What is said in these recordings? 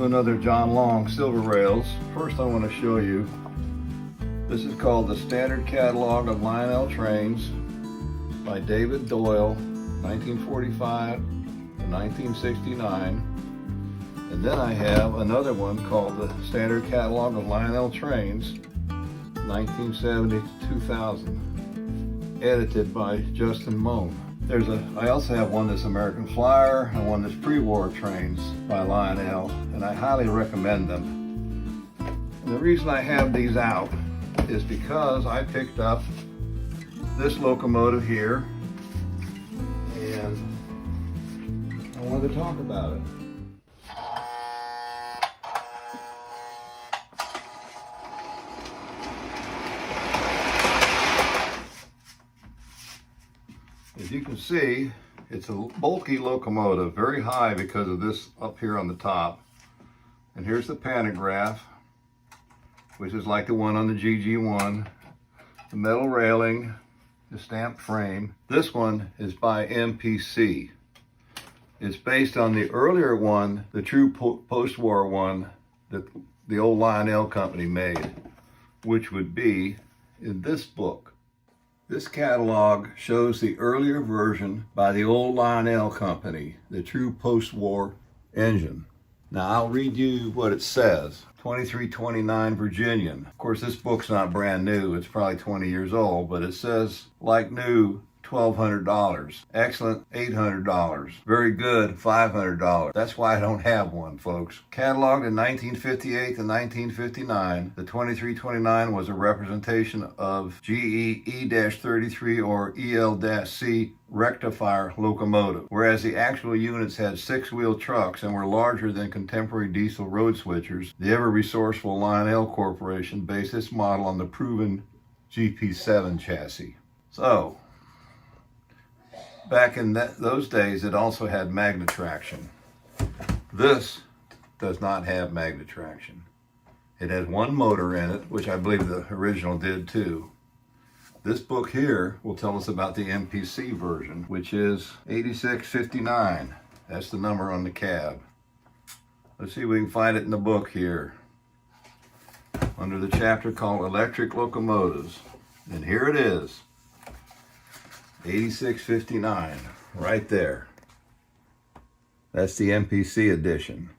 another John Long silver rails. First I want to show you, this is called the Standard Catalog of Lionel Trains by David Doyle, 1945 to 1969. And then I have another one called the Standard Catalog of Lionel Trains, 1970 to 2000, edited by Justin Moan. I also have one that's American Flyer and one that's pre-war trains by Lionel, and I highly recommend them. And the reason I have these out is because I picked up this locomotive here, and I wanted to talk about it. As you can see, it's a bulky locomotive, very high because of this up here on the top. And here's the pantograph, which is like the one on the GG1. The metal railing, the stamped frame. This one is by MPC. It's based on the earlier one, the true post-war one that the old Lionel company made, which would be in this book. This catalog shows the earlier version by the old Lionel company, the true post-war engine. Now I'll read you what it says. 2329 Virginian. Of course, this book's not brand new. It's probably 20 years old, but it says, like new, $1,200. Excellent, $800. Very good, $500. That's why I don't have one, folks. Cataloged in 1958 to 1959, the 2329 was a representation of GE E-33 or EL-C rectifier locomotive, whereas the actual units had six-wheel trucks and were larger than contemporary diesel road switchers. The ever-resourceful Lionel Corporation based its model on the proven GP7 chassis. So, back in those days, it also had magnet traction. This does not have magnet traction. It has one motor in it, which I believe the original did too. This book here will tell us about the MPC version, which is 8659. That's the number on the cab. Let's see if we can find it in the book here, under the chapter called Electric Locomotives. And here it is. 8659, right there. That's the MPC edition.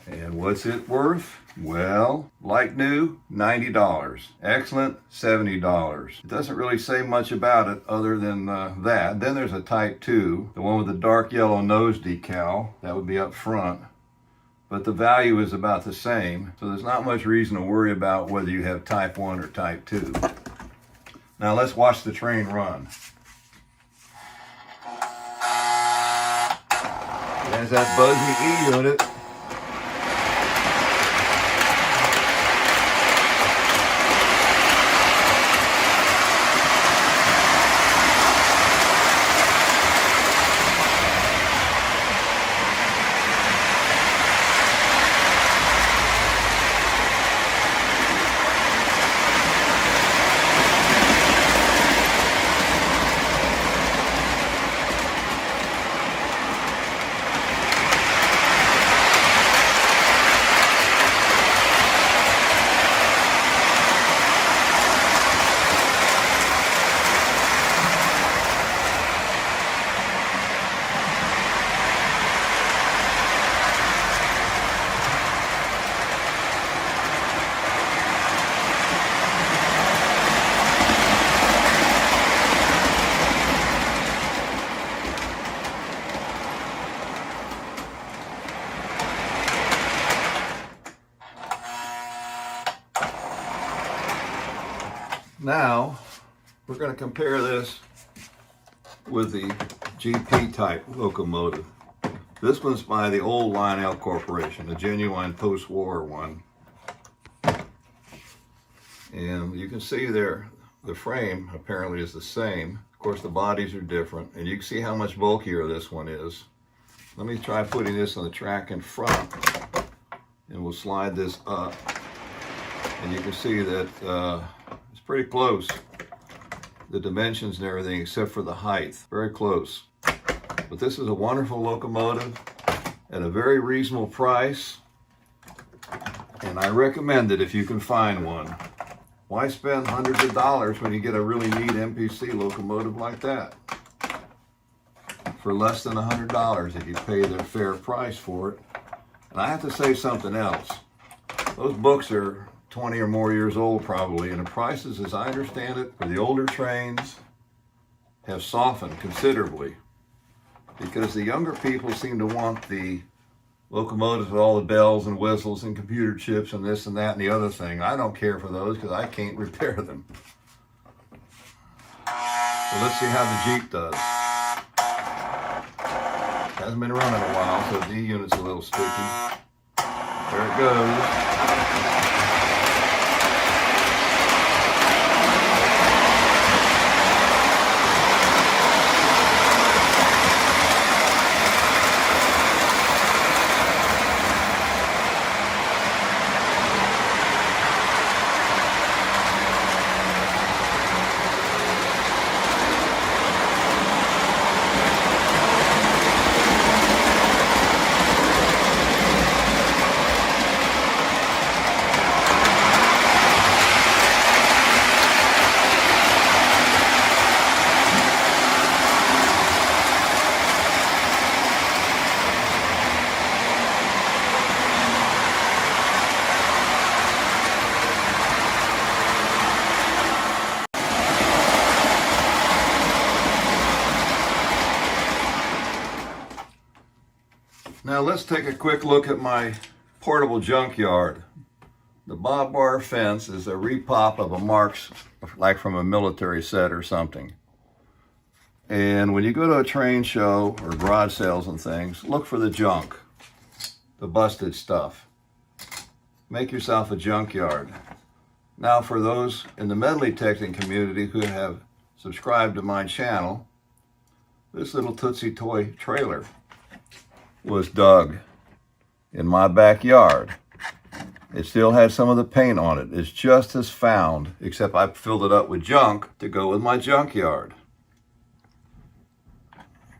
And what's it worth? Well, like new, $90. Excellent, $70. It doesn't really say much about it other than that. Then there's a Type 2, the one with the dark yellow nose decal. That would be up front. But the value is about the same, so there's not much reason to worry about whether you have Type 1 or Type 2. Now let's watch the train run. It has that buzzy E unit. Now, we're going to compare this with the GP type locomotive. This one's by the old Lionel Corporation, a genuine post-war one. And you can see there, the frame apparently is the same. Of course, the bodies are different, and you can see how much bulkier this one is. Let me try putting this on the track in front, and we'll slide this up. And you can see that it's pretty close. The dimensions and everything except for the height. Very close. But this is a wonderful locomotive, at a very reasonable price, and I recommend it if you can find one. Why spend hundreds of dollars when you get a really neat MPC locomotive like that for less than $100 if you pay the fair price for it? And I have to say something else. Those books are 20 or more years old probably, and the prices, as I understand it, for the older trains have softened considerably, because the younger people seem to want the locomotives with all the bells and whistles and computer chips and this and that and the other thing. I don't care for those because I can't repair them. So let's see how the Jeep does. Hasn't been running a while, so the unit's a little sticky. There it goes. Now let's take a quick look at my portable junkyard. The barbed wire fence is a repop of a Marks, like from a military set or something. And when you go to a train show or garage sales and things, look for the junk, the busted stuff. Make yourself a junkyard. Now for those in the metal detecting community who have subscribed to my channel, this little Tootsie Toy trailer was dug in my backyard. It still has some of the paint on it. It's just as found, except I filled it up with junk to go with my junkyard.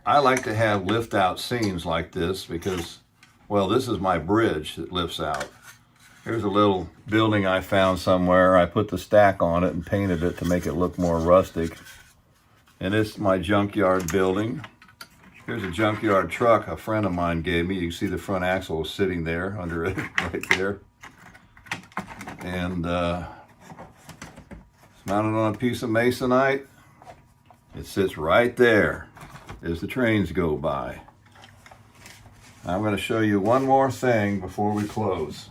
I like to have lift out scenes like this because, well, this is my bridge that lifts out. Here's a little building I found somewhere. I put the stack on it and painted it to make it look more rustic. And it's my junkyard building. Here's a junkyard truck a friend of mine gave me. You can see the front axle is sitting there under it, right there. And it's mounted on a piece of masonite. It sits right there as the trains go by. I'm going to show you one more thing before we close.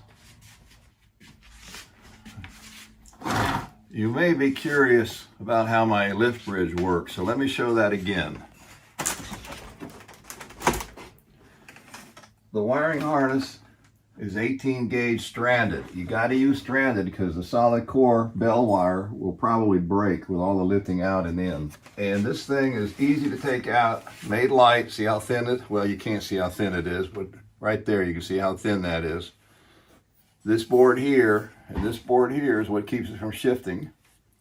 You may be curious about how my lift bridge works, so let me show that again. The wiring harness is 18 gauge stranded. You got to use stranded because the solid core bell wire will probably break with all the lifting out and in. And this thing is easy to take out, made light. See how thin it is? Well, you can't see how thin it is, but right there you can see how thin that is. This board here and this board here is what keeps it from shifting.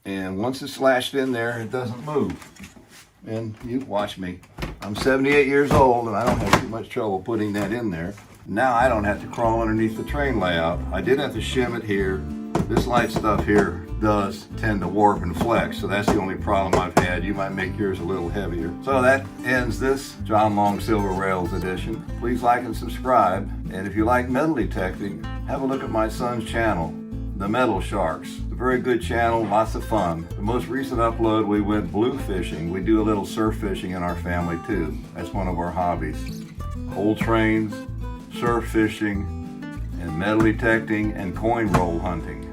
And once it's lashed in there, it doesn't move. And you watch me. I'm 78 years old and I don't have too much trouble putting that in there. Now I don't have to crawl underneath the train layout. I did have to shim it here. This light stuff here does tend to warp and flex, so that's the only problem I've had. You might make yours a little heavier. So that ends this John Long Silver Rails edition. Please like and subscribe. And if you like metal detecting, have a look at my son's channel, The Metal Sharks. It's a very good channel, lots of fun. The most recent upload, we went blue fishing. We do a little surf fishing in our family too. That's one of our hobbies. Old trains, surf fishing, and metal detecting and coin roll hunting.